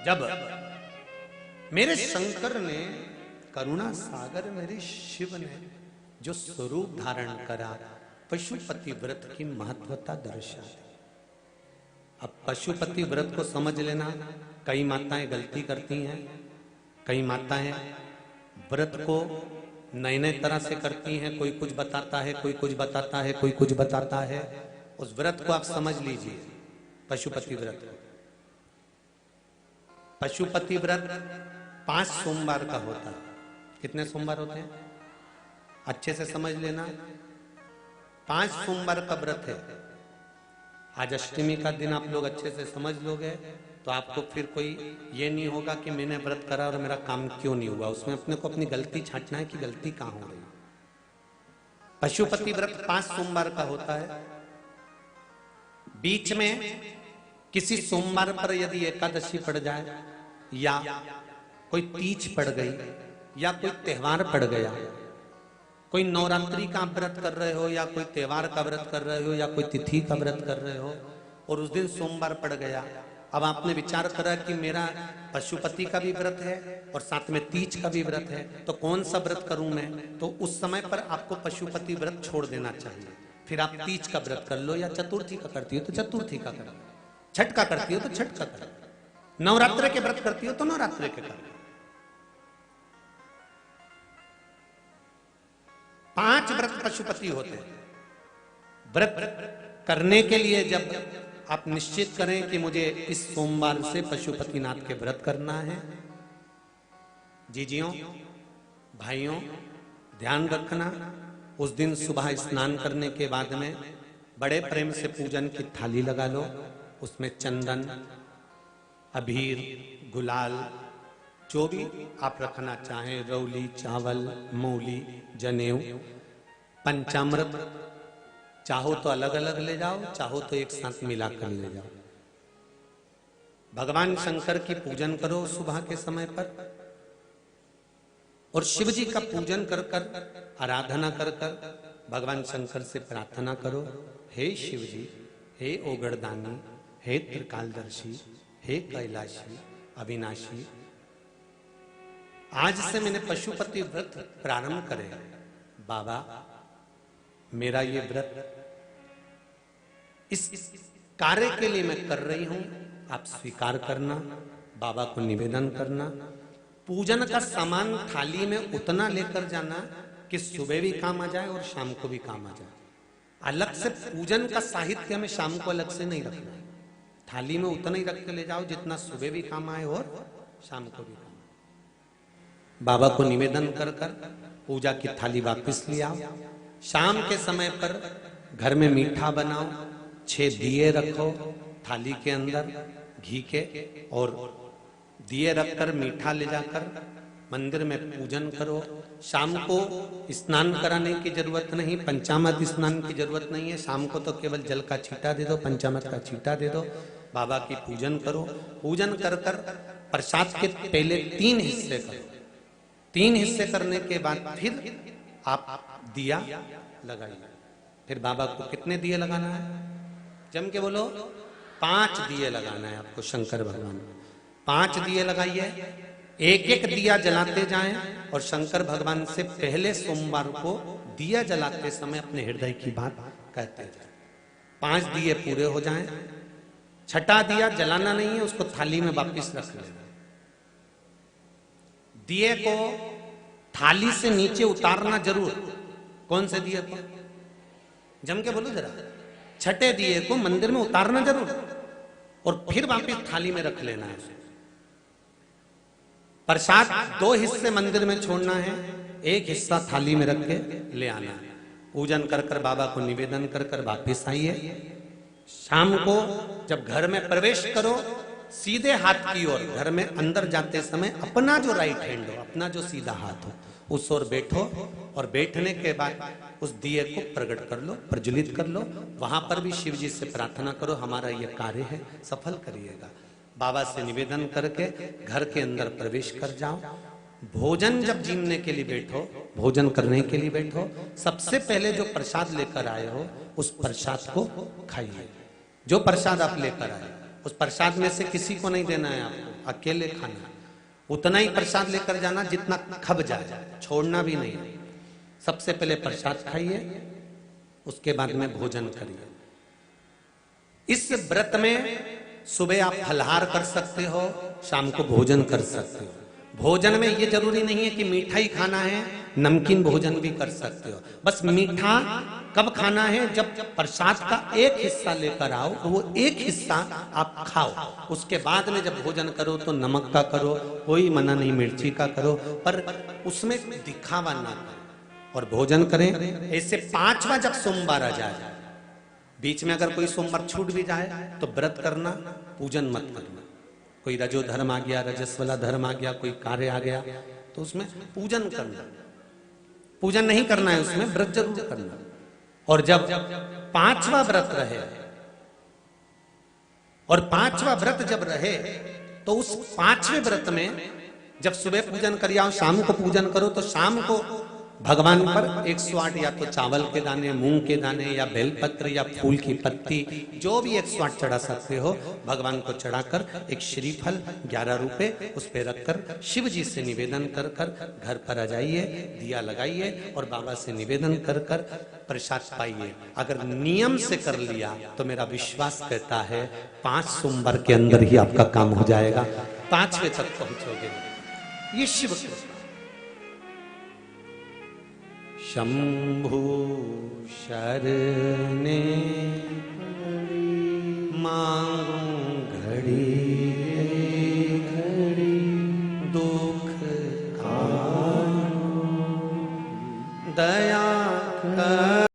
जब मेरे शंकर ने, करुणा सागर मेरे शिव ने जो स्वरूप धारण करा, पशुपति व्रत की महत्वता दर्शा दी। अब पशुपति व्रत को समझ लेना। कई माताएं गलती करती हैं, कई माताएं व्रत को नए नए तरह से करती हैं। कोई कुछ बताता है, कोई कुछ बताता है, कोई कुछ बताता है। उस व्रत को आप समझ लीजिए, पशुपति व्रत को। पशुपति व्रत 5 सोमवार का होता है। कितने सोमवार होते हैं अच्छे से समझ लेना। 5 सोमवार का व्रत है। आज अष्टमी का दिन आप लोग अच्छे से समझ लोगे तो आपको फिर कोई ये नहीं होगा कि मैंने व्रत करा और मेरा काम क्यों नहीं हुआ। उसमें अपने को अपनी गलती छांटना है कि गलती कहां हो रही। पशुपति व्रत 5 सोमवार का होता है। बीच में किसी सोमवार पर यदि एकादशी पड़ जाए, या कोई तीज पड़ गई, या कोई त्योहार पड़ गया, कोई नवरात्रि का व्रत कर रहे हो, या कोई त्योहार का व्रत कर रहे हो, या कोई तिथि का व्रत कर रहे हो, और उस दिन सोमवार पड़ गया। अब आपने विचार करा कि मेरा पशुपति का भी व्रत है और साथ में तीज का भी व्रत है, तो कौन सा व्रत करूं मैं। तो उस समय पर आपको पशुपति व्रत छोड़ देना चाहिए। फिर आप तीज का व्रत कर लो, या चतुर्थी का करती हो तो चतुर्थी का कर लो, छठ का करती हो तो छठ का कर लो, नवरात्र के व्रत करती हो तो नवरात्र के कर लो। 5 व्रत पशुपति होते हैं। व्रत करने के लिए जब आप निश्चित करें कि मुझे इस सोमवार से पशुपतिनाथ के व्रत करना है, जीजियों भाइयों ध्यान रखना। उस दिन सुबह स्नान करने के बाद में बड़े प्रेम से पूजन की थाली लगा लो। उसमें चंदन, अबीर, गुलाल, जो भी आप रखना चाहें, रौली, चावल, मूली, जनेऊ, पंचामृत, चाहो तो अलग अलग ले जाओ, चाहो तो एक साथ मिलाकर ले जाओ। भगवान शंकर की पूजन करो सुबह के समय पर, और शिव जी का पूजन कर कर, आराधना कर कर भगवान शंकर से प्रार्थना करो, हे शिव जी, हे ओगड़दानी, हे त्रिकालदर्शी, हे कैलाशी, अविनाशी, आज से मैंने पशुपति व्रत प्रारंभ करे। बाबा मेरा ये व्रत इस कार्य के लिए मैं कर रही हूं, आप स्वीकार करना। बाबा को निवेदन करना। पूजन का सामान थाली में उतना लेकर जाना कि सुबह भी काम आ जाए और शाम को भी काम आ जाए। अलग से पूजन का साहित्य में शाम को अलग से नहीं रखना। थाली में उतना ही रख के ले जाओ जितना सुबह भी काम आए और शाम को भी काम आए। बाबा को निवेदन कर कर पूजा की थाली वापस ले आओ। शाम के समय पर घर में मीठा बनाओ, 6 दिए रखो थाली के अंदर घी के, और दिए रखकर मीठा ले जाकर मंदिर में पूजन करो। शाम को स्नान कराने की जरूरत नहीं, पंचामृत स्नान की जरूरत नहीं है। शाम को तो केवल जल का छींटा दे दो, पंचामृत का छींटा दे दो। बाबा की पूजन करो। पूजन कर कर प्रसाद के पहले 3 हिस्से करो। 3 हिस्से करने के बाद फिर आप दिया लगाइए। फिर बाबा को कितने दिए लगाना है? जम के बोलो, 5 दिए लगाना है आपको शंकर भगवान को। 5 दिए लगाइए, एक एक दिया जलाते जाएं, और शंकर भगवान से पहले सोमवार को दिया जलाते समय अपने हृदय की बात कहते जाएं। 5 दिए पूरे हो जाएं। छठा दिया जलाना नहीं है, उसको थाली में वापस रख लेना। दिए को थाली से नीचे उतारना जरूर। कौन से दिए को? जम के बोलो जरा। छठे दिए को मंदिर में उतारना जरूर, और फिर वापस थाली में रख लेना है। प्रसाद 2 हिस्से मंदिर में छोड़ना है, 1 हिस्सा थाली में रख के ले आना है। पूजन कर कर बाबा को निवेदन कर कर वापिस आइए। शाम को जब घर में प्रवेश करो, सीधे हाथ की ओर, घर में अंदर जाते समय अपना जो राइट हैंड हो, अपना जो सीधा हाथ हो, उस ओर बैठो, और बैठने के बाद उस दिए को प्रकट कर लो, प्रज्वलित कर लो। वहां पर भी शिव जी से प्रार्थना करो, हमारा यह कार्य है, सफल करिएगा। बाबा से निवेदन करके घर के अंदर प्रवेश कर जाओ। भोजन जब जीमने के लिए बैठो, भोजन करने के लिए बैठो, सबसे पहले जो प्रसाद लेकर आए हो उस प्रसाद को खाइए। जो प्रसाद आप लेकर आए उस प्रसाद में से किसी को नहीं देना है आपको, अकेले खाना, उतना ही प्रसाद लेकर जाना जितना खब जाए, छोड़ना भी नहीं। सबसे पहले प्रसाद खाइए, उसके बाद में भोजन करिए। इस व्रत में सुबह आप फलहार कर सकते हो, शाम को भोजन कर सकते हो। भोजन में ये जरूरी नहीं है कि मीठा ही खाना है, नमकीन भोजन भी कर सकते हो। बस मीठा कब खाना है, जब प्रसाद का एक हिस्सा लेकर आओ, तो वो एक हिस्सा आप खाओ। उसके बाद में जब भोजन करो तो नमक का करो, कोई मना नहीं, मिर्ची का करो, पर उसमें दिखावा ना करो और भोजन करें। ऐसे 5वां जब सोमवार आ जाए, बीच में अगर कोई सोमवार छूट भी जाए तो व्रत करना, पूजन मत करना। कोई रजो धर्म आ गया, रजस वाला धर्म आ गया, कोई कार्य आ गया, तो उसमें पूजन करना। पूजन नहीं करना है, उसमें व्रत जरूर करना। और जब 5वां व्रत रहे, और 5वां व्रत जब रहे, तो उस 5वें व्रत में जब सुबह पूजन कर आओ, शाम को पूजन करो, तो शाम को भगवान पर 108 या तो चावल के दाने, मूंग के दाने, या बेलपत्र, या फूल की पत्ती, जो भी 108 चढ़ा सकते हो, भगवान को चढ़ाकर एक श्रीफल 11 रुपए उस पे रखकर शिव जी से निवेदन कर कर घर पर आ जाइए, दिया लगाइए और बाबा से निवेदन कर कर प्रसाद पाइए। अगर नियम से कर लिया तो मेरा विश्वास कहता है 5 सोमवार के अंदर ही आपका काम हो जाएगा, 5वें तक पहुंचोगे। ये शिव कृपा। शंभु शरणे